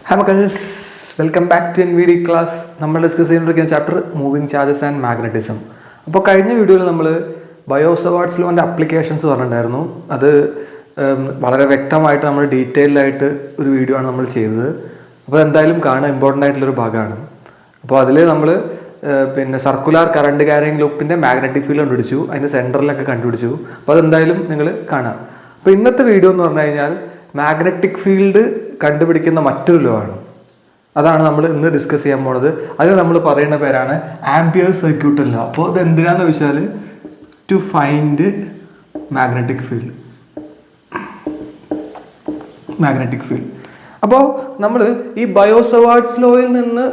Hi Makals, welcome back to NVD class. നമ്മൾ discuss ചെയ്യുന്ന chapter moving charges and magnetism. അപ്പോൾ കഴിഞ്ഞ വീഡിയോയിൽ നമ്മൾ ബയോ-സവാർട്ട്സ് ലോന്റെ അപ്ലിക്കേഷൻസ് പറഞ്ഞിട്ടുണ്ടായിരുന്നു. അത് വളരെ വ്യക്തമായിട്ട് നമ്മൾ ഡീറ്റെയിൽഡായിട്ട് ഒരു വീഡിയോ ആണ് നമ്മൾ ചെയ്തത്. അപ്പോൾ എന്തായാലും കാണാൻ ഇമ്പോർട്ടൻ്റ് ആയിട്ടുള്ളൊരു ഭാഗമാണ്. അപ്പോൾ അതിൽ നമ്മൾ സർക്കുലർ കറണ്ട് ക്യാരിയിങ് ലൂപ്പിൻ്റെ മാഗ്നറ്റിക് ഫീൽഡ് കണ്ടുപിടിച്ചു, അതിൻ്റെ സെൻറ്ററിലൊക്കെ കണ്ടുപിടിച്ചു. അപ്പോൾ അതെന്തായാലും നിങ്ങൾ കാണാം. അപ്പോൾ ഇന്നത്തെ വീഡിയോ എന്ന് പറഞ്ഞു കഴിഞ്ഞാൽ മാഗ്നറ്റിക് ഫീൽഡ് കണ്ടുപിടിക്കുന്ന മറ്റൊരു ലോ ആണ്. അതാണ് നമ്മൾ ഇന്ന് ഡിസ്കസ് ചെയ്യാൻ പോണത്. അതിന് നമ്മൾ പറയുന്ന പേരാണ് ആംപിയേഴ്സ് സർക്യൂട്ടൽ ലോ. അപ്പോൾ ഇത് എന്തിനാന്ന് വെച്ചാൽ ടു ഫൈൻഡ് മാഗ്നറ്റിക് ഫീൽഡ്. അപ്പോൾ നമ്മൾ ഈ ബയോ-സവാർട്ട്സ് ലോയിൽ നിന്ന്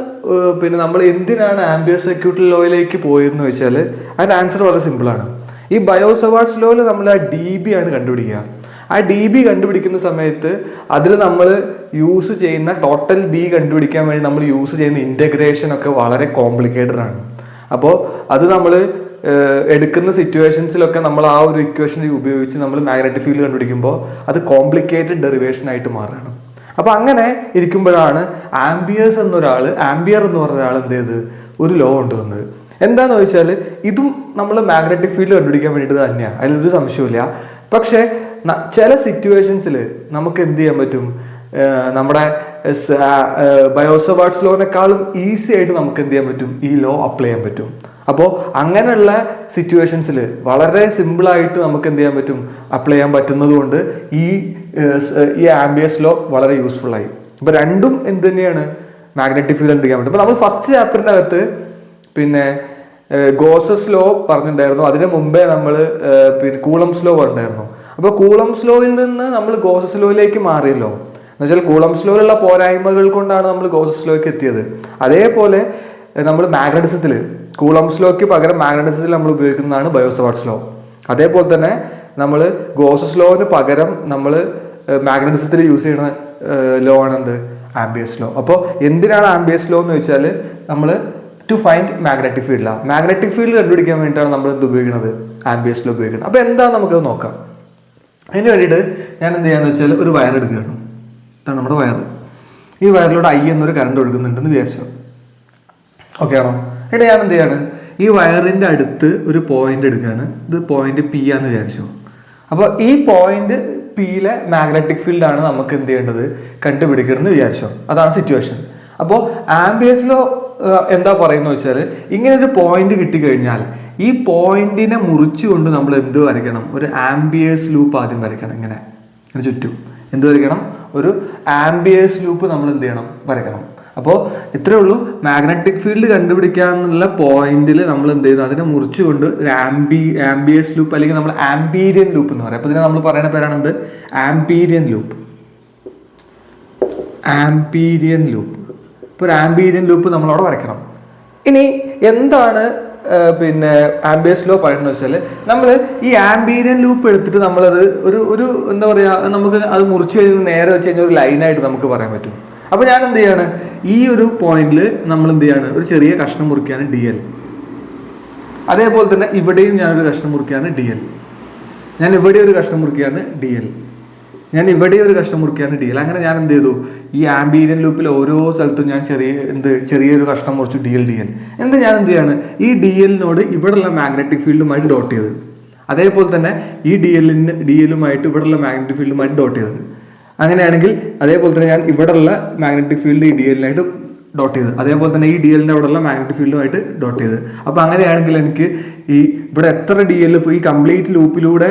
നമ്മൾ എന്തിനാണ് ആംപിയേഴ്സ് സർക്യൂട്ടൽ ലോയിലേക്ക് പോയതെന്ന് വെച്ചാൽ അതിൻ്റെ ആൻസർ വളരെ സിമ്പിളാണ്. ഈ ബയോ-സവാർട്ട്സ് ലോയിൽ നമ്മൾ ആ DB ആണ് കണ്ടുപിടിക്കുക. ആ DB കണ്ടുപിടിക്കുന്ന സമയത്ത് അതിൽ നമ്മൾ യൂസ് ചെയ്യുന്ന ടോട്ടൽ B കണ്ടുപിടിക്കാൻ വേണ്ടി നമ്മൾ യൂസ് ചെയ്യുന്ന ഇൻ്റഗ്രേഷൻ ഒക്കെ വളരെ കോംപ്ലിക്കേറ്റഡ് ആണ്. അപ്പോൾ അത് നമ്മൾ എടുക്കുന്ന സിറ്റുവേഷൻസിലൊക്കെ നമ്മൾ ആ ഒരു ഇക്വേഷൻ ഉപയോഗിച്ച് നമ്മൾ മാഗ്നറ്റിക് ഫീൽഡ് കണ്ടുപിടിക്കുമ്പോൾ അത് കോംപ്ലിക്കേറ്റഡ് ഡെറിവേഷൻ ആയിട്ട് മാറുകയാണ്. അപ്പോൾ അങ്ങനെ ഇരിക്കുമ്പോഴാണ് ആംപിയർ എന്ന് പറഞ്ഞ ഒരാൾ എന്ത് ചെയ്ത് ഒരു ലോ കൊണ്ടുവന്നത്. എന്താണെന്ന് വെച്ചാൽ ഇതും നമ്മൾ മാഗ്നറ്റിക് ഫീൽഡ് കണ്ടുപിടിക്കാൻ വേണ്ടിയിട്ട് തന്നെയാണ്, അതിലൊരു സംശയമില്ല. പക്ഷേ ചില സിറ്റുവേഷൻസിൽ നമുക്ക് എന്ത് ചെയ്യാൻ പറ്റും, നമ്മുടെ ബയോ-സവാർട്ട്സ് ലോനേക്കാളും ഈസി ആയിട്ട് നമുക്ക് എന്ത് ചെയ്യാൻ പറ്റും, ഈ ലോ അപ്ലൈ ചെയ്യാൻ പറ്റും. അപ്പോൾ അങ്ങനെയുള്ള സിറ്റുവേഷൻസിൽ വളരെ സിമ്പിളായിട്ട് നമുക്ക് എന്ത് ചെയ്യാൻ പറ്റും, അപ്ലൈ ചെയ്യാൻ പറ്റുന്നത് കൊണ്ട് ഈ ആംപിയേഴ്സ് ലോ വളരെ യൂസ്ഫുൾ ആയി. അപ്പോൾ രണ്ടും എന്ത് തന്നെയാണ്, മാഗ്നറ്റിക് ഫീൽഡ് കണ്ടുപിടിക്കാൻ പറ്റും. അപ്പോൾ നമ്മൾ ഫസ്റ്റ് ചാപ്റ്ററിൻ്റെ അകത്ത് ഗോസസ് ലോ പറഞ്ഞിട്ടുണ്ടായിരുന്നു. അതിന് മുമ്പേ നമ്മൾ കൂളംസ് ലോ പറഞ്ഞിട്ടുണ്ടായിരുന്നു. അപ്പോൾ കൂളംസ് ലോയിൽ നിന്ന് നമ്മൾ ഗോസസ് ലോയിലേക്ക് മാറിയല്ലോ. എന്നുവെച്ചാൽ കൂളംസ് ലോയിലുള്ള പോരായ്മകൾ കൊണ്ടാണ് നമ്മൾ ഗോസസ് ലോയ്ക്ക് എത്തിയത്. അതേപോലെ നമ്മൾ മാഗ്നറ്റിസത്തിൽ കൂളംസ് ലോയ്ക്ക് പകരം മാഗ്നറ്റിസത്തിൽ നമ്മൾ ഉപയോഗിക്കുന്നതാണ് ബയോ-സവാർട്ട്സ് ലോ. അതേപോലെ തന്നെ നമ്മൾ ഗോസസ് ലോന് പകരം നമ്മൾ മാഗ്നറ്റിസത്തിൽ യൂസ് ചെയ്യുന്ന ലോ ആണ് എന്ത്, ആംപിയേഴ്സ് ലോ. അപ്പോൾ എന്തിനാണ് ആംപിയേഴ്സ് ലോ എന്ന് വെച്ചാൽ നമ്മൾ to find magnetic field. Magnetic field കണ്ടുപിടിക്കാൻ വേണ്ടിയിട്ടാണ് നമ്മൾ എന്ത് ഉപയോഗിക്കുന്നത്, ആംപിയേഴ്സ് ലോ ഉപയോഗിക്കുന്നത്. അപ്പോൾ എന്താ നമുക്കത് നോക്കാം. അതിന് വേണ്ടിയിട്ട് ഞാൻ എന്ത് ചെയ്യാന്ന് വെച്ചാൽ ഒരു വയർ എടുക്കുകയാണ്. ഇതാണ് നമ്മുടെ വയർ. ഈ വയറിലൂടെ I എന്നൊരു കറണ്ട് ഒഴുകുന്നുണ്ടെന്ന് വിചാരിച്ചോ. ഓക്കെ ആണോ? എന്നിട്ട് ഞാൻ എന്ത് ചെയ്യാണ്, ഈ വയറിൻ്റെ അടുത്ത് ഒരു പോയിന്റ് എടുക്കുകയാണ്. ഇത് പോയിന്റ് P ആണെന്ന് വിചാരിച്ചോ. അപ്പോൾ ഈ പോയിന്റ് Pയിലെ മാഗ്നറ്റിക് ഫീൽഡാണ് നമുക്ക് എന്ത് ചെയ്യേണ്ടത്, കണ്ടുപിടിക്കണമെന്ന് വിചാരിച്ചോ. അതാണ് സിറ്റുവേഷൻ. അപ്പോൾ ആംപിയേഴ്സ് ലോ എന്താ പറയുന്നത് വെച്ചാൽ, ഇങ്ങനെ ഒരു പോയിന്റ് കിട്ടിക്കഴിഞ്ഞാൽ ഈ പോയിന്റിനെ മുറിച്ചുകൊണ്ട് നമ്മൾ എന്ത് വരയ്ക്കണം, ഒരു ആംപിയേഴ്സ് ലൂപ്പ് ആദ്യം വരയ്ക്കണം. ഇങ്ങനെ ചുറ്റും എന്ത് വരയ്ക്കണം, ഒരു ആംപിയേഴ്സ് ലൂപ്പ് നമ്മൾ എന്ത് ചെയ്യണം, വരയ്ക്കണം. അപ്പോൾ ഇത്രയേ ഉള്ളൂ. മാഗ്നറ്റിക് ഫീൽഡ് കണ്ടുപിടിക്കാന്നുള്ള പോയിന്റിൽ നമ്മൾ എന്ത് ചെയ്യുന്നു, അതിനെ മുറിച്ചുകൊണ്ട് ഒരു ആംപിയേഴ്സ് ലൂപ്പ് അല്ലെങ്കിൽ നമ്മൾ ആംപീരിയൻ ലൂപ്പ് എന്ന് പറയും. അപ്പോൾ ഇതിനെ നമ്മൾ പറയുന്ന പേരാണ് എന്ത്, ആംപീരിയൻ ലൂപ്പ്. ഇപ്പോൾ ഒരു ആംപീരിയൻ ലൂപ്പ് നമ്മളവിടെ വരയ്ക്കണം. ഇനി എന്താണ് ആംപിയേഴ്സ് ലോ പറയുന്നത് വെച്ചാൽ, നമ്മൾ ഈ ആംപീരിയൻ ലൂപ്പ് എടുത്തിട്ട് നമ്മളത് ഒരു എന്താ പറയുക, നമുക്ക് അത് മുറിച്ച് കഴിഞ്ഞ് നേരെ വെച്ച് കഴിഞ്ഞാൽ ഒരു ലൈനായിട്ട് നമുക്ക് പറയാൻ പറ്റും. അപ്പോൾ ഞാൻ എന്ത് ചെയ്യാണ്, ഈ ഒരു പോയിന്റിൽ നമ്മൾ എന്ത് ചെയ്യാണ്, ഒരു ചെറിയ കഷ്ണം മുറിക്കുകയാണ് DL. അതേപോലെ തന്നെ ഇവിടെയും ഞാനൊരു കഷ്ണം മുറിക്കുകയാണ് DL. ഞാൻ ഇവിടെ ഒരു കഷ്ണം മുറിക്കുകയാണ് DL. അങ്ങനെ ഞാൻ എന്ത് ചെയ്തു, ഈ ആംപീരിയൻ ലൂപ്പിൽ ഓരോ സ്ഥലത്തും ഞാൻ ചെറിയൊരു കഷ്ണം മുറിച്ചു DL. ഞാൻ എന്ത് ചെയ്യാണ്, ഈ DLനോട് ഇവിടെയുള്ള മാഗ്നറ്റിക് ഫീൽഡുമായിട്ട് ഡോട്ട് ചെയ്ത്, അതേപോലെ തന്നെ ഈ DLുമായിട്ട് ഇവിടെയുള്ള മാഗ്നറ്റിക് ഫീൽഡുമായിട്ട് ഡോട്ട് ചെയ്തത്. അങ്ങനെയാണെങ്കിൽ അതേപോലെ തന്നെ ഞാൻ ഇവിടെയുള്ള മാഗ്നറ്റിക് ഫീൽഡ് ഈ DLനായിട്ട് ഡോട്ട് ചെയ്ത്, അതേപോലെ തന്നെ ഈ DLന്റെ അവിടെയുള്ള മാഗ്നറ്റിക് ഫീൽഡുമായിട്ട് ഡോട്ട് ചെയ്ത്. അപ്പോൾ അങ്ങനെയാണെങ്കിൽ എനിക്ക് ഈ ഇവിടെ എത്ര DL ഈ കംപ്ലീറ്റ് ലൂപ്പിലൂടെ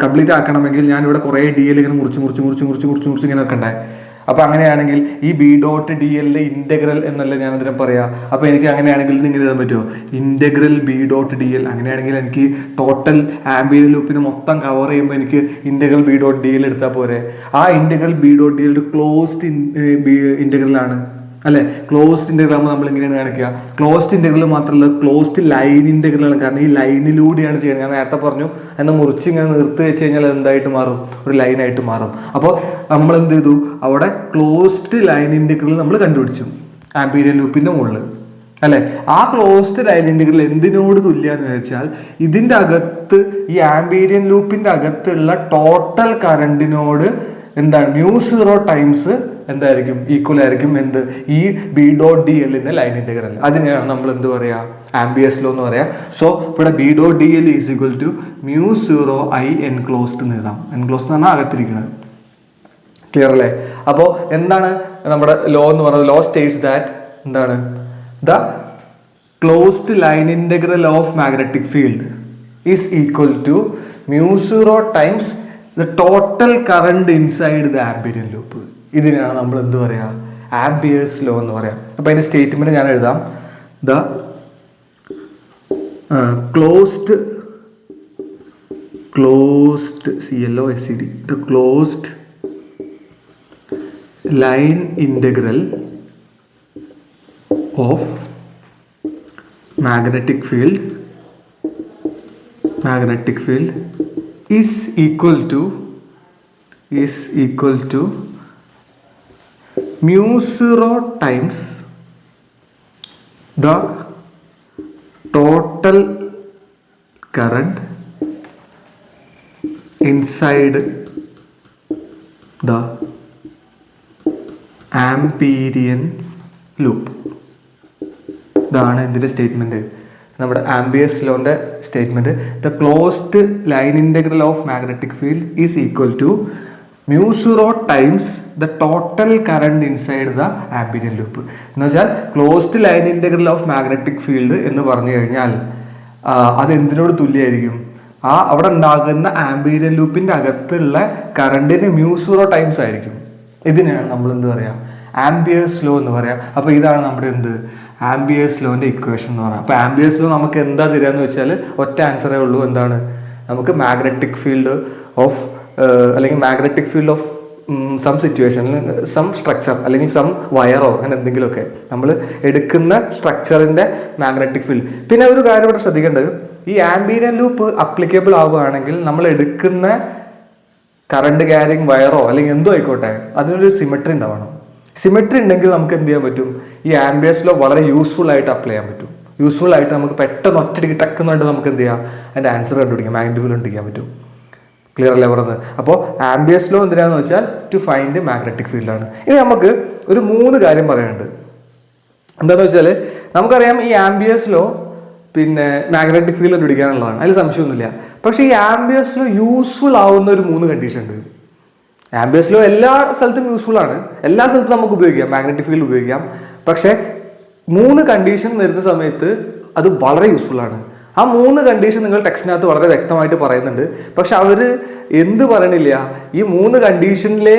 കംപ്ലീറ്റ് ആക്കണമെങ്കിൽ ഞാൻ ഇവിടെ കുറേ DL ഇങ്ങനെ മുറിച്ച് ഇങ്ങനെ വെക്കണ്ടേ. അപ്പോൾ അങ്ങനെയാണെങ്കിൽ ഈ B.dl ഇൻ്റഗ്രൽ എന്നല്ല ഞാൻ അതിനെ പറയാം. അപ്പോൾ എനിക്ക് അങ്ങനെയാണെങ്കിൽ ഇങ്ങനെ എഴുതാൻ പറ്റുമോ, ഇൻ്റഗ്രൽ B.dl. അങ്ങനെയാണെങ്കിൽ എനിക്ക് ടോട്ടൽ ആംപിയർ ലൂപ്പിനെ മൊത്തം കവർ ചെയ്യുമ്പോൾ എനിക്ക് ഇൻ്റഗ്രൽ B.dl എടുത്താൽ പോരെ. ആ ഇൻ്റഗ്രൽ B.dl ഒരു ക്ലോസ്ഡ് ഇൻ്റഗ്രലാണ് അല്ലെ. ക്ലോസ്ഡ് ഇൻ്റഗ്രൽ ആകുമ്പോൾ നമ്മൾ ഇങ്ങനെയാണ് കാണിക്കുക. ക്ലോസ്ഡ് ഇൻ്റഗ്രൽ മാത്രമല്ല, ക്ലോസ്ഡ് ലൈൻ ഇൻ്റഗ്രലാണ്. കാരണം ഈ ലൈനിലൂടെയാണ് ചെയ്യുന്നത്. ഞാൻ നേരത്തെ പറഞ്ഞു, എന്നാൽ മുറിച്ച് ഇങ്ങനെ നിർത്തി വെച്ച് കഴിഞ്ഞാൽ എന്തായിട്ട് മാറും, ഒരു ലൈനായിട്ട് മാറും. അപ്പോൾ നമ്മൾ എന്ത് ചെയ്തു, അവിടെ ക്ലോസ്ഡ് ലൈൻ ഇൻ്റഗ്രൽ നമ്മൾ കണ്ടുപിടിച്ചു ആംപീരിയൻ ലൂപ്പിന്റെ മുകളിൽ അല്ലെ. ആ ക്ലോസ്ഡ് ലൈൻ ഇൻ്റഗ്രൽ എന്തിനോട് തുല്യാന്ന് വെച്ചാൽ, ഇതിന്റെ അകത്ത് ഈ ആംപീരിയൻ ലൂപ്പിന്റെ അകത്തുള്ള ടോട്ടൽ കറണ്ടിനോട് എന്താണ്, μ0 ടൈംസ് എന്തായിരിക്കും? ഈക്വൽ ആയിരിക്കും എന്ത്? ഈ ബി ഡോട്ട് ഡി എല്ലിന്റെ ലൈൻ ഇന്റഗ്രൽ. അതിനെയാണ് നമ്മൾ എന്ത് പറയാ? ആംബിയേഴ്സ് ലോ എന്ന് പറയാം. സോ ഇവിടെ B dot D L is equal to mu 0 I enclosed എന്ന് എഴുതാം. എൻക്ലോസ്ഡ് എന്ന് പറഞ്ഞാൽ അകത്തിരിക്കുന്നത്. ക്ലിയർ അല്ലേ? അപ്പോൾ എന്താണ് നമ്മുടെ ലോ എന്ന് പറയുന്നത്? ലോ സ്റ്റേറ്റ്സ് ദാറ്റ് എന്താണ്? The closed line integral of magnetic field is equal to mu 0 times the total current inside the Amperian loop. ഇതിനാണ് നമ്മൾ എന്ത് പറയാ? ആംബിയേഴ്സ് ലോ എന്ന് പറയാം. അപ്പൊ അതിന്റെ സ്റ്റേറ്റ്മെന്റ് ഞാൻ എഴുതാം. The closed CLOSED the closed line integral of magnetic field is equal to mu 0 times the total current inside the Amperian loop. ഇതാണ് ഇതിൻ്റെ സ്റ്റേറ്റ്മെൻറ്റ്, നമ്മുടെ ആംബിയേഴ്സ് ലോൻ്റെ statement. The closed line integral of magnetic field is equal to mu 0 times the total current inside the Amperian loop. എന്ന് വെച്ചാൽ closed line integral of magnetic field എന്ന് പറഞ്ഞു കഴിഞ്ഞാൽ അത് എന്തിനോട് തുല്യമായിരിക്കും? അവിടെ ഉണ്ടാകുന്ന ആംപീരിയൻ ലൂപ്പിൻ്റെ അകത്തുള്ള കറണ്ടിന് മ്യൂ 0 ടൈംസ് ആയിരിക്കും. ഇതിനെയാണ് നമ്മൾ എന്ത് പറയാ? ആംബിയേഴ്സ് ലോ എന്ന് പറയാം. അപ്പോൾ ഇതാണ് നമ്മുടെ എന്ത്? ആംബിയേഴ്സ് ലോന്റെ ഇക്വേഷൻ എന്ന് പറയാം. അപ്പോൾ ആംബിയേഴ്സ് ലോ നമുക്ക് എന്താ തരാന്ന് വെച്ചാൽ ഒറ്റ ആൻസറേ ഉള്ളൂ. എന്താണ്? നമുക്ക് മാഗ്നറ്റിക് ഫീൽഡ് ഓഫ് അല്ലെങ്കിൽ മാഗ്നറ്റിക് ഫീൽഡ് ഓഫ് സം സിറ്റുവേഷനിൽ സം സ്ട്രക്ചർ അല്ലെങ്കിൽ സം വയറോ അങ്ങനെ എന്തെങ്കിലുമൊക്കെ നമ്മൾ എടുക്കുന്ന സ്ട്രക്ചറിന്റെ മാഗ്നറ്റിക് ഫീൽഡ്. പിന്നെ ഒരു കാര്യം ഇവിടെ ശ്രദ്ധിക്കേണ്ടത്, ഈ ആംബിയൻ ലൂപ്പ് അപ്ലിക്കബിൾ ആവുകയാണെങ്കിൽ നമ്മൾ എടുക്കുന്ന കറണ്ട് ക്യാരിങ് വയറോ അല്ലെങ്കിൽ എന്തോ ആയിക്കോട്ടെ അതിനൊരു സിമെട്രി ഉണ്ടാവണം. സിമെട്രി ഉണ്ടെങ്കിൽ നമുക്ക് എന്ത് ചെയ്യാൻ പറ്റും? ഈ ആംബിയൻസ് ലോ വളരെ യൂസ്ഫുൾ ആയിട്ട് അപ്ലൈ ചെയ്യാൻ പറ്റും. യൂസ്ഫുൾ ആയിട്ട് നമുക്ക് പെട്ടെന്ന് ഒറ്റയ്ക്ക് ടക്കുന്നുണ്ട് നമുക്ക് എന്ത് ചെയ്യാം? അതിന്റെ ആൻസർ കണ്ടുപിടിക്കാം, മാഗ്നറ്റിക് ഫീൽഡ് കണ്ടുപിടിക്കാൻ പറ്റും. ക്ലിയർ അല്ലേ പറഞ്ഞത്? അപ്പോൾ ആംബിയൻസ് ലോ എന്തിനാന്ന് വെച്ചാൽ ടു ഫൈൻഡ് മാഗ്നറ്റിക് ഫീൽഡ് ആണ്. ഇനി നമുക്ക് ഒരു 3 കാര്യം പറയാനുണ്ട്. എന്താന്ന് വെച്ചാൽ നമുക്കറിയാം ഈ ആംബിയൻസ് ലോ പിന്നെ മാഗ്നറ്റിക് ഫീൽഡ് കണ്ടുപിടിക്കാനുള്ളതാണ്, അതിൽ സംശയമൊന്നുമില്ല. പക്ഷെ ഈ ആംബിയൻസ് ലോ യൂസ്ഫുൾ ആവുന്ന ഒരു 3 കണ്ടീഷൻ ഉണ്ട്. ആംബിയൻസ് ലോ എല്ലാ സ്ഥലത്തും യൂസ്ഫുൾ ആണ്, എല്ലാ സ്ഥലത്തും നമുക്ക് ഉപയോഗിക്കാം, മാഗ്നറ്റിക് ഫീൽഡ് ഉപയോഗിക്കാം. പക്ഷെ 3 കണ്ടീഷൻ വരുന്ന സമയത്ത് അത് വളരെ യൂസ്ഫുൾ ആണ്. ആ 3 കണ്ടീഷൻ നിങ്ങൾ ടെക്സ്റ്റിനകത്ത് വളരെ വ്യക്തമായിട്ട് പറയുന്നുണ്ട്. പക്ഷെ അവർ എന്ത് പറയണില്ല, ഈ 3 കണ്ടീഷനിലെ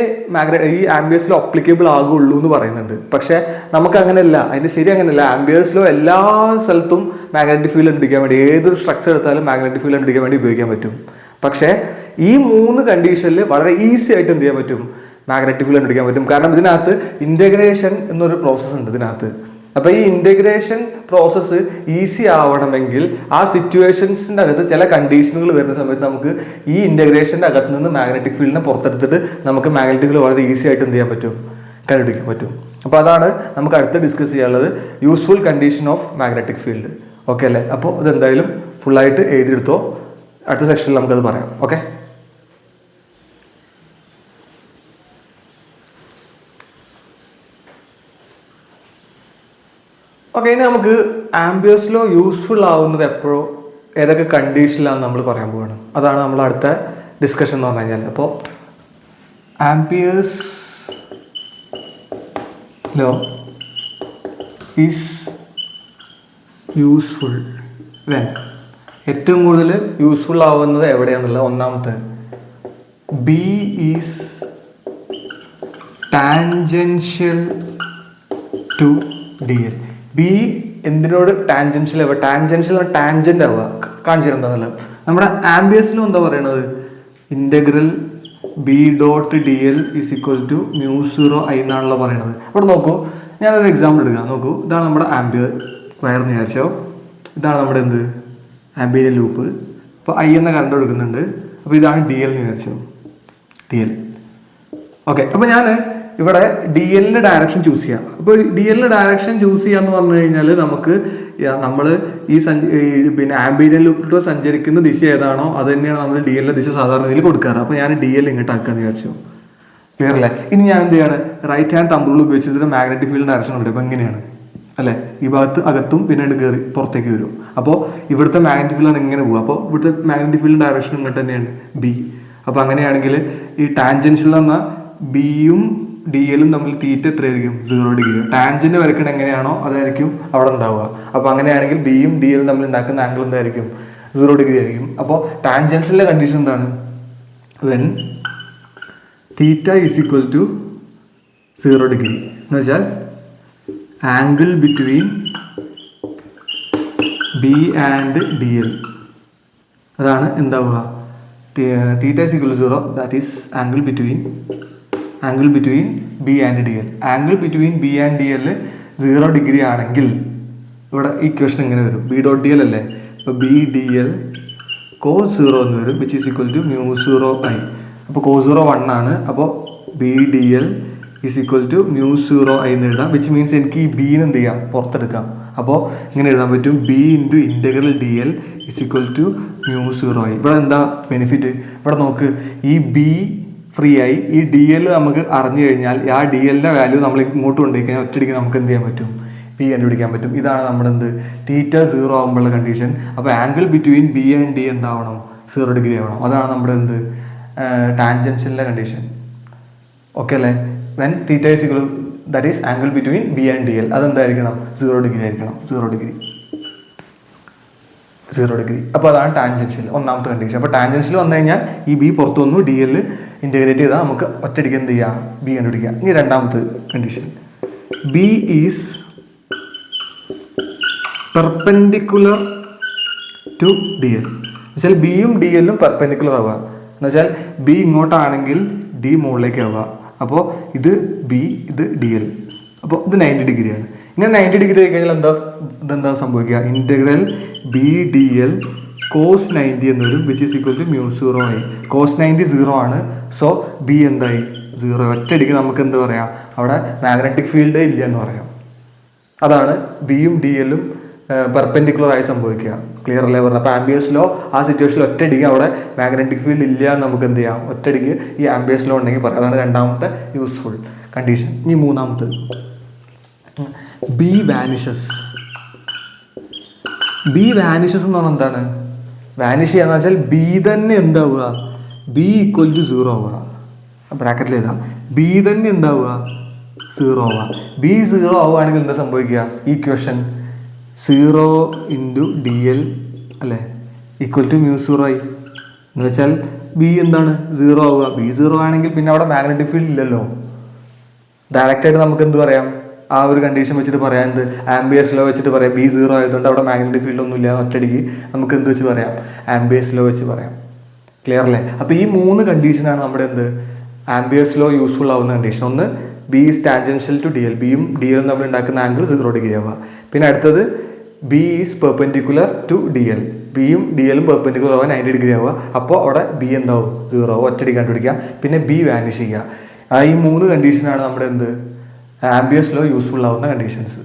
ഈ ആംബിയൻസ് ലോ അപ്ലിക്കബിൾ ആകുള്ളൂ എന്ന് പറയുന്നുണ്ട്. പക്ഷെ നമുക്ക് അങ്ങനെയല്ല, അതിന്റെ ശരി അങ്ങനെയല്ല. ആംബിയൻസ് ലോ എല്ലാ സ്ഥലത്തും മാഗ്നറ്റിക് ഫീൽഡ് കണ്ടുപിടിക്കാൻ വേണ്ടി, ഏതൊരു സ്ട്രക്ചർ എടുത്താലും മാഗ്നറ്റിക് ഫീൽഡ് കണ്ടുപിടിക്കാൻ വേണ്ടി ഉപയോഗിക്കാൻ പറ്റും. പക്ഷെ ഈ 3 കണ്ടീഷനിൽ വളരെ ഈസി ആയിട്ട് എന്ത് ചെയ്യാൻ പറ്റും? മാഗ്നറ്റിക് ഫീൽഡ് കണ്ടുപിടിക്കാൻ പറ്റും. കാരണം ഇതിനകത്ത് ഇന്റഗ്രേഷൻ എന്നൊരു പ്രോസസ്സ് ഉണ്ട് ഇതിനകത്ത്. അപ്പൊ ഈ ഇന്റഗ്രേഷൻ പ്രോസസ്സ് ഈസി ആവണമെങ്കിൽ ആ സിറ്റുവേഷൻസിന്റെ അകത്ത് ചില കണ്ടീഷനുകൾ വരുന്ന സമയത്ത് നമുക്ക് ഈ ഇന്റഗ്രേഷന്റെ അകത്ത് നിന്ന് മാഗ്നറ്റിക് ഫീൽഡിനെ പുറത്തെടുത്തിട്ട് നമുക്ക് മാഗ്നറ്റിക് ഫീൽഡ് വളരെ ഈസി ആയിട്ട് എന്ത് ചെയ്യാൻ പറ്റും? കണ്ടുപിടിക്കാൻ പറ്റും. അപ്പോൾ അതാണ് നമുക്ക് അടുത്ത് ഡിസ്കസ് ചെയ്യാനുള്ളത്, useful condition of magnetic field. Okay അല്ലേ? അപ്പോൾ ഇതെന്തായാലും ഫുള്ളായിട്ട് എഴുതിയെടുത്തോ, അടുത്ത സെക്ഷനിൽ നമുക്കത് പറയാം. ഓക്കെ. ഓക്കെ, ഇനി നമുക്ക് ആംബിയൻസ് ലോ യൂസ്ഫുൾ ആവുന്നത് എപ്പോഴോ ഏതൊക്കെ കണ്ടീഷനിലാണ് നമ്മൾ പറയാൻ പോവാണ്. അതാണ് നമ്മൾ അടുത്ത ഡിസ്കഷൻ എന്ന് പറഞ്ഞു കഴിഞ്ഞാൽ. അപ്പോൾ Ampere's law is useful when, ഏറ്റവും കൂടുതൽ യൂസ്ഫുൾ ആവുന്നത് എവിടെയാണെന്നുള്ളത് ഒന്നാമത്തെ, B is tangential to D L. B എന്തിനോട് ടാൻജൻഷ്യൽ ആവുക? ടാൻജന്റ് ആവുക. കാണിച്ചു തരാം എന്താന്നുള്ളത്. നമ്മുടെ ആംബിയൻസിലും എന്താ പറയണത്? Integral B dot D L is equal to mu 0 I എന്നാണല്ലോ പറയണത്. അവിടെ നോക്കൂ, ഞാനൊരു എക്സാമ്പിൾ എടുക്കാം. നോക്കൂ, ഇതാണ് നമ്മുടെ ആംബിയർ വയർന്ന് വിചാരിച്ചോ. ഇതാണ് നമ്മുടെ എന്ത്? Ambient loop. അപ്പോൾ I എന്ന കറണ്ട് കൊടുക്കുന്നുണ്ട്. അപ്പോൾ ഇതാണ് ഡി എൽ എന്ന് വിചാരിച്ചോ, ഡി എൽ. ഓക്കെ, അപ്പോൾ ഞാൻ ഇവിടെ ഡി എല്ലിൻ്റെ ഡയറക്ഷൻ ചൂസ് ചെയ്യാം. അപ്പോൾ ഡി എല്ലിൻ്റെ ഡയറക്ഷൻ ചൂസ് ചെയ്യാന്ന് പറഞ്ഞു കഴിഞ്ഞാൽ നമ്മൾ പിന്നെ ആംബിയൻ ലൂപ്പിലൂടെ സഞ്ചരിക്കുന്ന ദിശ ഏതാണോ അത് തന്നെയാണ് നമ്മൾ ഡി എല്ലിൻ്റെ ദിശ സാധാരണ രീതിയിൽ കൊടുക്കാറ്. അപ്പോൾ ഞാൻ ഡി എൽ ഇങ്ങോട്ട് ആക്കാന്ന് വിചാരിച്ചു. ക്ലിയർ അല്ലേ? ഇനി ഞാൻ എന്ത് ചെയ്യാണ്, റൈറ്റ് ഹാൻഡ് തമ്പ് റൂൾ ഉപയോഗിച്ചിട്ട് മാഗ്നറ്റിക് ഫീൽഡ് ഡയറക്ഷൻ ഉണ്ട്. അപ്പോൾ എങ്ങനെയാണ് അല്ലേ, ഈ ഭാഗത്ത് അകത്തും പിന്നെ കയറി പുറത്തേക്ക് വരും. അപ്പോൾ ഇവിടുത്തെ മാഗ്നറ്റിക് ഫീൽഡ് ഇങ്ങനെ പോകും. അപ്പോൾ ഇവിടുത്തെ മാഗ്നറ്റിക് ഫീൽഡ് ഡയറക്ഷൻ ഇങ്ങോട്ട് തന്നെയാണ് ബി. അപ്പോൾ അങ്ങനെയാണെങ്കിൽ ഈ ടാൻജൻഷ്യൽ എന്ന ബിയും ഡി എല്ലും തമ്മിൽ തീറ്റ എത്രയായിരിക്കും? 0 ഡിഗ്രി. ടാൻജന്റ് വരയ്ക്കണ എങ്ങനെയാണോ അതായിരിക്കും അവിടെ ഉണ്ടാവുക. അപ്പോൾ അങ്ങനെയാണെങ്കിൽ ബിയും ഡി എല്ലും തമ്മിൽ ഉണ്ടാക്കുന്ന ആംഗിൾ എന്തായിരിക്കും? 0 ഡിഗ്രി ആയിരിക്കും. അപ്പോൾ ടാൻജൻഷ്യലിലെ കണ്ടീഷൻ എന്താണ്? When theta is equal to 0 degree എന്ന് വെച്ചാൽ angle between B and D L അതാണ് എന്താവുക? Theta is equal to 0, that is angle between B and D L. Angle between B and D L 0 degree ആണെങ്കിൽ ഇവിടെ equation ഇങ്ങനെ വരും, B dot D L അല്ലേ. അപ്പോൾ ബി ഡി എൽ കോസ് 0 എന്ന് വരും, which is equal to mu 0 I. അപ്പോൾ cos 0 1 ആണ്. അപ്പോൾ B D L is equal to mu 0 I എന്ന് എഴുതാം. വിച്ച് മീൻസ് എനിക്ക് ഈ ബീന്ന് എന്ത് ചെയ്യാം? പുറത്തെടുക്കാം. അപ്പോൾ ഇങ്ങനെ എഴുതാൻ പറ്റും, B into integral D L is equal to mu 0 I. ഇവിടെ എന്താ ബെനിഫിറ്റ്? ഇവിടെ നോക്ക്, ഈ ബി ഫ്രീ ആയി, ഈ ഡി എൽ നമുക്ക് അറിഞ്ഞു കഴിഞ്ഞാൽ ആ ഡി എല്ലിൻ്റെ വാല്യൂ നമ്മൾ ഇങ്ങോട്ട് കൊണ്ടുപോയി കഴിഞ്ഞാൽ ഒറ്റയടിക്ക് നമുക്ക് എന്ത് ചെയ്യാൻ പറ്റും? പി കണ്ടുപിടിക്കാൻ പറ്റും. ഇതാണ് നമ്മുടെ എന്ത് തീറ്റ 0 ആകുമ്പോഴുള്ള കണ്ടീഷൻ. അപ്പോൾ angle between B and D എന്താവണം? 0 ഡിഗ്രി ആവണം. അതാണ് നമ്മുടെ എന്ത് ടാൻജൻഷ്യലിൻ്റെ കണ്ടീഷൻ. ഓക്കെ അല്ലേ? When theta is equal that is angle between B and D L അതെന്തായിരിക്കണം? 0 ഡിഗ്രി ആയിരിക്കണം. 0 ഡിഗ്രി. അപ്പോൾ അതാണ് ടാൻജൻഷ്യൽ ഒന്നാമത്തെ കണ്ടീഷൻ. അപ്പോൾ ടാൻജൻഷ്യൽ വന്നു കഴിഞ്ഞാൽ ഈ ബി പുറത്തു വന്നു, ഡി എൽ ഇൻറ്റഗ്രേറ്റ് ചെയ്താൽ നമുക്ക് ഒറ്റയടിക്ക് എന്ത് ചെയ്യാം? ബി കണ്ടുപിടിക്കാം. ഇനി രണ്ടാമത്തെ condition, B is perpendicular to D L. എന്നുവെച്ചാൽ ബിയും ഡി എല്ലും പെർപെൻഡിക്കുലർ ആവുക എന്ന് വെച്ചാൽ ബി ഇങ്ങോട്ടാണെങ്കിൽ ഡി മുകളിലേക്ക് ആവുക. അപ്പോൾ ഇത് ബി, ഇത് ഡി എൽ. അപ്പോൾ ഇത് 90 ഡിഗ്രിയാണ്. ഇങ്ങനെ 90 ഡിഗ്രി ആയി കഴിഞ്ഞാൽ ഇതെന്താ സംഭവിക്കുക? Integral B D L cos 90 എന്ന് വരും, which is equal to mu 0 I. Cos 90 0 ആണ്. സോ ബി എന്തായി? 0. ഒറ്റയടിക്ക് നമുക്ക് എന്ത് പറയാം? അവിടെ മാഗ്നറ്റിക് ഫീൽഡ് ഇല്ല എന്ന് പറയാം. അതാണ് ബിയും ഡി എല്ലും പെർപെൻഡിക്കുലർ ആയി സംഭവിക്കുക. ക്ലിയർ അല്ലേ പറഞ്ഞത്? അപ്പോൾ ആംബിയേഴ്സ് ലോ ആ സിറ്റുവേഷനിൽ ഒറ്റയടിക്ക് അവിടെ മാഗ്നറ്റിക് ഫീൽഡ് ഇല്ല എന്ന് നമുക്ക് എന്ത് ചെയ്യാം? ഒറ്റയടിക്ക് ഈ ആംബിയേഴ്സ് ലോ ഉണ്ടെങ്കിൽ പറയാം. അതാണ് രണ്ടാമത്തെ യൂസ്ഫുൾ കണ്ടീഷൻ. ഇനി മൂന്നാമത്തെ, ബി വാനിഷസ്. ബി വാനിഷസ് എന്ന് പറഞ്ഞാൽ എന്താണ്? വാനിഷ് ചെയ്യാന്ന് വെച്ചാൽ ബി തന്നെ എന്താവുക? ബി ഈക്വൽ ടു 0 ആവുക. ബ്രാക്കറ്റിൽ എഴുതാം, ബി തന്നെ എന്താവുക? 0 ആവുക. ബി 0 ആവുകയാണെങ്കിൽ എന്താ സംഭവിക്കുക? ഈ ഇക്വേഷൻ 0 ഇൻറ്റു ഡി എൽ അല്ലേ ഈക്വൽ ടു മ്യൂ 0 ഐ എന്ന് വെച്ചാൽ ബി എന്താണ്? 0 ആവുക. ബി 0 ആണെങ്കിൽ പിന്നെ അവിടെ മാഗ്നറ്റിക് ഫീൽഡ് ഇല്ലല്ലോ. ഡയറക്റ്റായിട്ട് നമുക്ക് എന്ത് പറയാം? ആ ഒരു കണ്ടീഷൻ വെച്ചിട്ട് പറയാം, എന്ത് ആംബിയേഴ്സ് ലോ വെച്ചിട്ട് പറയാം. ബി 0 ആയതുകൊണ്ട് അവിടെ മാഗ്നറ്റിക് ഫീൽഡ് ഒന്നും ഇല്ല. ഒറ്റയടിക്ക് നമുക്ക് എന്ത് വെച്ച് പറയാം? ആംബിയേഴ്സ് ലോ വെച്ച് പറയാം. ക്ലിയർ അല്ലേ? അപ്പോൾ ഈ 3 കണ്ടീഷനാണ് നമ്മുടെ എന്ത് ആംബിയേഴ്സ് ലോ യൂസ്ഫുൾ ആവുന്ന കണ്ടീഷൻ. ഒന്ന്, B is tangential to D L. ബിയും ഡി എല്ലും തമ്മിൽ ഉണ്ടാക്കുന്ന ആംഗിൾ 0 ഡിഗ്രി ആവുക. പിന്നെ അടുത്തത്, B is perpendicular to D L. ബിയും ഡി എല്ലും പെർപെൻഡിക്കുലർ ആവുക, 90 ഡിഗ്രി ആവുക. അപ്പോൾ അവിടെ ബി എന്താവും? 0 ആവും. ഒറ്റയടിക്ക് കണ്ടുപിടിക്കുക. പിന്നെ ബി വാനിഷ് ചെയ്യുക. ഈ 3 കണ്ടീഷനാണ് നമ്മുടെ എന്ത് ആംബിയേഴ്സ് ലോ യൂസ്ഫുൾ ആവുന്ന കണ്ടീഷൻസ്.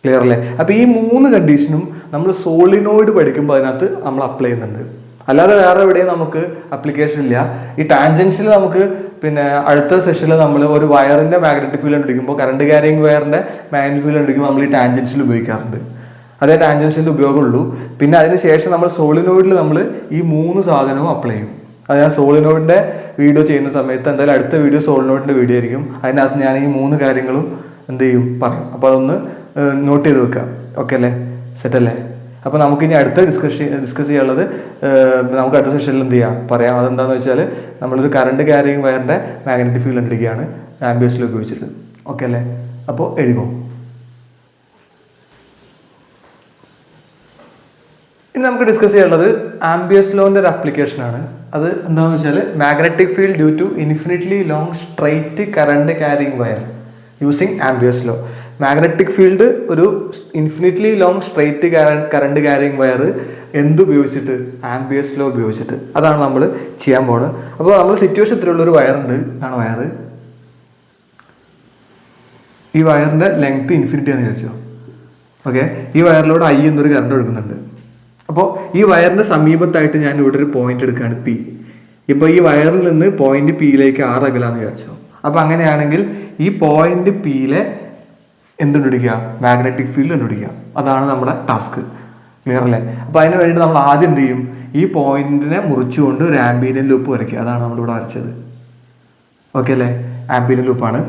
ക്ലിയർ അല്ലേ? അപ്പോൾ ഈ 3 കണ്ടീഷനും നമ്മൾ സോളിനോയിഡ് പഠിക്കുമ്പോൾ അതിനകത്ത് നമ്മൾ അപ്ലൈ ചെയ്യുന്നുണ്ട്. അല്ലാതെ വേറെ എവിടെയും നമുക്ക് അപ്ലിക്കേഷൻ ഇല്ല. ഈ ടാൻജൻഷ്യൽ നമുക്ക് പിന്നെ അടുത്ത സെഷനിൽ നമ്മൾ ഒരു വയറിൻ്റെ മാഗ്നറ്റിക് ഫീൽഡ് കണ്ടുപിടിക്കുമ്പോൾ, കറണ്ട് ക്യാരിയിങ് വയറിൻ്റെ മാഗ്നറ്റിക് ഫീൽഡ് കണ്ടുപിടിക്കുമ്പോൾ നമ്മൾ ഈ ടാൻജൻഷ്യൽ ഉപയോഗിക്കാറുണ്ട്. അതേ ടാൻജൻഷ്യലിൻ്റെ ഉപയോഗമുള്ളൂ. പിന്നെ അതിന് ശേഷം നമ്മൾ സോളിനോയിഡിൽ നമ്മൾ ഈ 3 സാധനവും അപ്ലൈ ചെയ്യും. അത് ഞാൻ സോളിനോയിഡിൻ്റെ വീഡിയോ ചെയ്യുന്ന സമയത്ത് എന്തായാലും അടുത്ത വീഡിയോ സോളിനോയിഡിൻ്റെ വീഡിയോ ആയിരിക്കും. അതിനകത്ത് ഞാൻ ഈ 3 കാര്യങ്ങളും എന്ത് ചെയ്യും പറയും. അപ്പോൾ അതൊന്ന് നോട്ട് ചെയ്ത് വെക്കാം. ഓക്കെ അല്ലേ? സെറ്റ് അല്ലേ? അപ്പോൾ നമുക്കിനി അടുത്ത ഡിസ്കസ് ചെയ്യാനുള്ളത് നമുക്ക് അടുത്ത സെഷനിൽ എന്ത് ചെയ്യാം പറയാം. അതെന്താണെന്ന് വെച്ചാൽ നമ്മളൊരു കറണ്ട് ക്യാരിയിങ് വയറിൻ്റെ മാഗ്നറ്റിക് ഫീൽഡ് കണ്ടുപിടിക്കുകയാണ് ആംബിയേഴ്സ് ലോ ഉപയോഗിച്ചിട്ട്. ഓക്കെ അല്ലേ? അപ്പോൾ എഴുതുമോ? ഇനി നമുക്ക് ഡിസ്കസ് ചെയ്യാനുള്ളത് ആംബിയേഴ്സ് ലോൻ്റെ ഒരു ആപ്ലിക്കേഷനാണ്. അത് എന്താണെന്ന് വെച്ചാൽ magnetic field due to infinitely long straight current carrying wire using Ampere's law. Magnetic field ഒരു infinitely long straight current carrying wire എന്തുപയോഗിച്ചിട്ട്? ആംബിയേഴ്സ് ലോ ഉപയോഗിച്ചിട്ട്. അതാണ് നമ്മൾ ചെയ്യാൻ പോകുന്നത്. അപ്പോൾ നമ്മൾ സിറ്റുവേഷൻ ഇത്രയുള്ളൊരു വയറുണ്ട്. ഇതാണ് വയർ. ഈ വയറിൻ്റെ ലെങ്ത് ഇൻഫിനിറ്റി ആണെന്ന് വിചാരിച്ചോ. ഓക്കെ, ഈ വയറിലൂടെ ഐ എന്നൊരു കറണ്ട് ഒഴുകുന്നുണ്ട്. അപ്പോൾ ഈ വയറിൻ്റെ സമീപത്തായിട്ട് ഞാൻ ഇവിടെ ഒരു പോയിന്റ് എടുക്കുകയാണ് പി. ഇപ്പോൾ ഈ വയറിൽ നിന്ന് പോയിന്റ് പിയിലേക്ക് 6 അകലാന്ന് വിചാരിച്ചോ. അപ്പോൾ അങ്ങനെയാണെങ്കിൽ ഈ പോയിന്റ് പിയിലെ എന്ത് കണ്ടുപിടിക്കുക, മാഗ്നറ്റിക് ഫീൽഡ് കണ്ടുപിടിക്കുക. അതാണ് നമ്മുടെ ടാസ്ക്. ക്ലിയർ അല്ലേ? അപ്പോൾ അതിന് വേണ്ടിയിട്ട് നമ്മൾ ആദ്യം എന്ത് ചെയ്യും, ഈ പോയിന്റിനെ മുറിച്ചുകൊണ്ട് ഒരു ആംബീരിയൻ ലൂപ്പ് വരയ്ക്കുക. അതാണ് നമ്മളിവിടെ വരച്ചത്. ഓക്കെ അല്ലേ? ആംബീരിയൻ ലൂപ്പാണ്.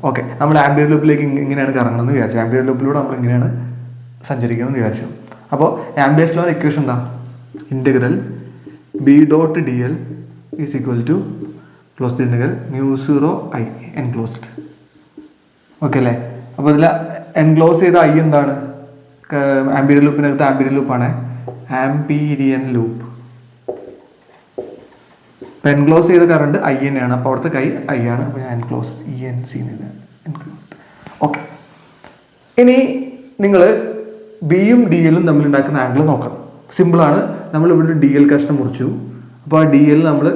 ഓക്കെ, നമ്മൾ ആംബീരിയൻ ലൂപ്പിലേക്ക് ഇങ്ങനെയാണ് കറങ്ങണമെന്ന് വിചാരിച്ചു. ആംബീരിയൻ ലൂപ്പിലൂടെ നമ്മൾ ഇങ്ങനെയാണ് സഞ്ചരിക്കുന്നത് വിചാരിച്ചു. അപ്പോൾ ആംബിയർസ് ലോ ഇക്വേഷൻ എന്താ? Integral B dot D L is equal to closed integral μ0 I enclosed. Okay അല്ലേ? അപ്പോൾ ഇതിൽ എൻക്ലോസ് ചെയ്ത ഐ എന്താണ്? ആംബീരിയൻ ലൂപ്പിനകത്ത് ആംബീരിയൻ ലൂപ്പാണ്, ആംബീരിയൻ ലൂപ്പ്. അപ്പോൾ എൻക്ലോസ് ചെയ്ത കറണ്ട് ഐ തന്നെയാണ്. അപ്പോൾ അവിടുത്തെ കൈ ഐ ആണ്. അപ്പോൾ ഞാൻ എൻക്ലോസ് ENC എൻക്ലോസ്ഡ്. ഓക്കെ, ഇനി നിങ്ങൾ ബിയും ഡി എല്ലും തമ്മിൽ ഉണ്ടാക്കുന്ന ആംഗിൾ നോക്കണം. സിമ്പിളാണ്. നമ്മൾ ഇവിടെ ഡി എൽ കഷ്ണം മുറിച്ചു. അപ്പോൾ ആ ഡി എൽ നമ്മൾ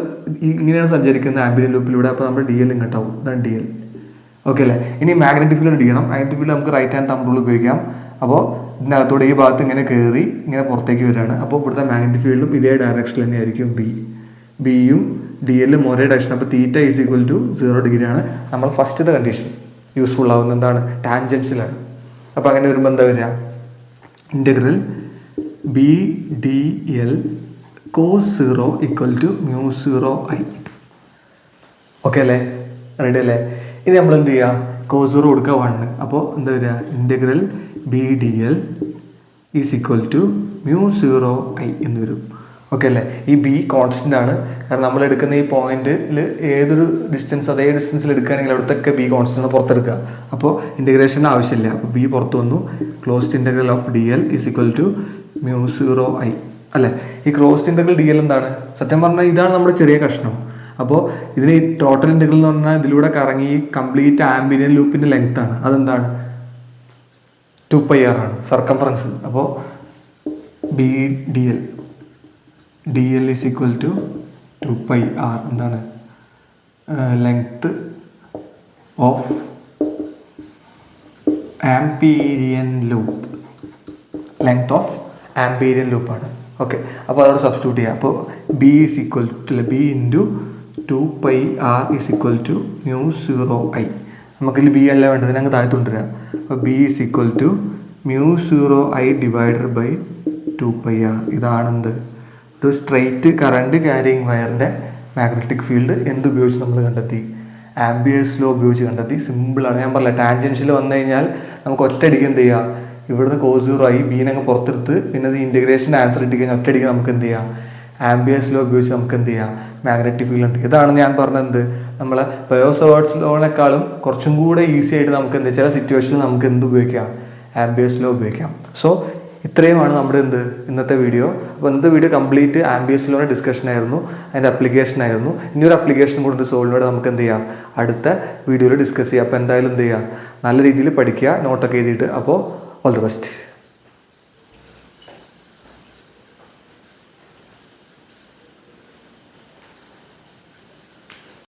ഇങ്ങനെയാണ് സഞ്ചരിക്കുന്നത് ആംബിയൻ ലൂപ്പിലൂടെ. അപ്പോൾ നമ്മൾ ഡി എൽ ഇങ്ങോട്ടാവും. ഇതാണ് ഡി എൽ. ഓക്കെ അല്ലേ? ഇനി മാഗ്നറ്റിക് ഫീൽഡ് ചെയ്യണം. മാഗ്നറ്റിക് ഫീൽഡ് നമുക്ക് റൈറ്റ് ഹാൻഡ് തമ്പ് റൂൾ ഉപയോഗിക്കാം. അപ്പോൾ ഇതിനകത്തോടെ ഈ ഭാഗത്ത് ഇങ്ങനെ കയറി ഇങ്ങനെ പുറത്തേക്ക് വരികയാണ്. അപ്പോൾ ഇവിടുത്തെ മാഗ്നറ്റിക് ഫീൽഡും ഇതേ ഡയറക്ഷനിൽ തന്നെയായിരിക്കും ബിയും ഡി എല്ലും ഒരേ ഡയറക്ഷൻ. അപ്പോൾ തീറ്റ ഈസ് ഈക്വൽ ടു 0 ഡിഗ്രിയാണ്. നമ്മൾ ഫസ്റ്റത്തെ കണ്ടീഷൻ യൂസ്ഫുൾ ആവുന്നത് എന്താണ്? ടാൻജൻഷ്യലാണ്. അപ്പോൾ അങ്ങനെ വരുമ്പോൾ എന്താ വരിക? Integral B D L cos 0 equal to μ0 I. Okay അല്ലേ? റെഡി അല്ലേ? ഇനി നമ്മൾ എന്ത് ചെയ്യുക? കോസ് 0 കൊടുക്കുക 1. അപ്പോൾ എന്താ വരിക? Integral B D L is equal to μ0 I എന്ന് വരും. ഓക്കെ അല്ലേ? ഈ ബി കോൺസ്റ്റൻ്റ് ആണ്. കാരണം നമ്മൾ എടുക്കുന്ന ഈ പോയിന്റിൽ ഏതൊരു ഡിസ്റ്റൻസ് അതേ ഡിസ്റ്റൻസിൽ എടുക്കുകയാണെങ്കിൽ അവിടുത്തെ ബി കോൺസ്റ്റൻ്റ് ആണ് പുറത്തെടുക്കുക. അപ്പോൾ ഇൻ്റഗ്രേഷൻ ആവശ്യമില്ല. അപ്പോൾ ബി പുറത്ത് വന്നു. Closed integral of D L is equal to μ0 I അല്ലേ? ഈ ക്ലോസ്ഡ് ഇൻ്റഗ്രൽ ഡി എൽ എന്താണ്? സത്യം പറഞ്ഞാൽ ഇതാണ് നമ്മുടെ ചെറിയ കഷ്ണം. അപ്പോൾ ഇതിന് ഈ ടോട്ടൽ ഇൻ്റഗ്രൽ എന്ന് പറഞ്ഞാൽ ഇതിലൂടെ കറങ്ങി കംപ്ലീറ്റ് ആംബിയൻ ലൂപ്പിൻ്റെ ലെങ്ത് ആണ്. അതെന്താണ്? 2πr ആണ് സർക്കംഫറൻസ്. അപ്പോൾ B D L is equal to 2πr എന്താണ്? Length of Amperian loop. Length of Amperian ലൂപ്പാണ്. ഓക്കെ, അപ്പോൾ അതോടെ സബ്സ്റ്റിറ്റ്യൂട്ട് ചെയ്യാം. അപ്പോൾ B is equal to B into 2πr is equal to μ0 I. നമുക്കിതിൽ ബി അല്ല വേണ്ടത്, ഞങ്ങൾ താഴെ കൊണ്ടുവരിക. അപ്പോൾ B is equal to μ0 I divided by 2πr. ഇതാണെന്ത്? ഒരു സ്ട്രെയിറ്റ് കറണ്ട് ക്യാരിയിങ് വയറിൻ്റെ മാഗ്നറ്റിക് ഫീൽഡ് എന്തുപയോഗിച്ച് നമ്മൾ കണ്ടെത്തി? ആംബിയേഴ്സ് ലോ ഉപയോഗിച്ച് കണ്ടെത്തി. സിമ്പിളാണ്. ഞാൻ പറഞ്ഞില്ല, ടാൻജൻഷ്യൽ വന്നു കഴിഞ്ഞാൽ നമുക്ക് ഒറ്റയടിക്ക് എന്ത് ചെയ്യാം? ഇവിടുന്ന് cos 0 I ബീനങ്ങ് പുറത്തെടുത്ത് പിന്നെ ഇൻ്റഗ്രേഷൻ ആൻസർ ഇട്ട് കഴിഞ്ഞാൽ ഒറ്റയടിക്ക് നമുക്ക് എന്ത് ചെയ്യാം? ആംബിയേഴ്സ് ലോ ഉപയോഗിച്ച് നമുക്ക് എന്ത് ചെയ്യാം? മാഗ്നറ്റിക് ഫീൽഡ് ഉണ്ട്. ഇതാണ് ഞാൻ പറഞ്ഞത്. നമ്മളെ ബയോസവേർട്സ് ലോണേക്കാളും കുറച്ചും കൂടെ ഈസി ആയിട്ട് നമുക്ക് എന്ത് ചില സിറ്റുവേഷനിൽ നമുക്ക് എന്ത് ഉപയോഗിക്കാം? ആംബിയേഴ്സ് ലോ ഉപയോഗിക്കാം. സോ ഇത്രയുമാണ് നമ്മുടെ ഇന്നത്തെ വീഡിയോ. അപ്പോൾ ഇന്നത്തെ വീഡിയോ കംപ്ലീറ്റ് ആംബിയേഴ്സ് ലോയുടെ ഡിസ്കഷൻ ആയിരുന്നു, അതിൻ്റെ അപ്ലിക്കേഷൻ ആയിരുന്നു. ഇനിയൊരു അപ്ലിക്കേഷൻ കൂടെ സോൾവിലൂടെ നമുക്ക് എന്ത് ചെയ്യാം? അടുത്ത വീഡിയോയിൽ ഡിസ്കസ് ചെയ്യാം. അപ്പോൾ എന്തായാലും എന്ത് ചെയ്യുക? നല്ല രീതിയിൽ പഠിക്കുക, നോട്ടൊക്കെ എഴുതിയിട്ട്. അപ്പോൾ ഓൾ ദി ബെസ്റ്റ്.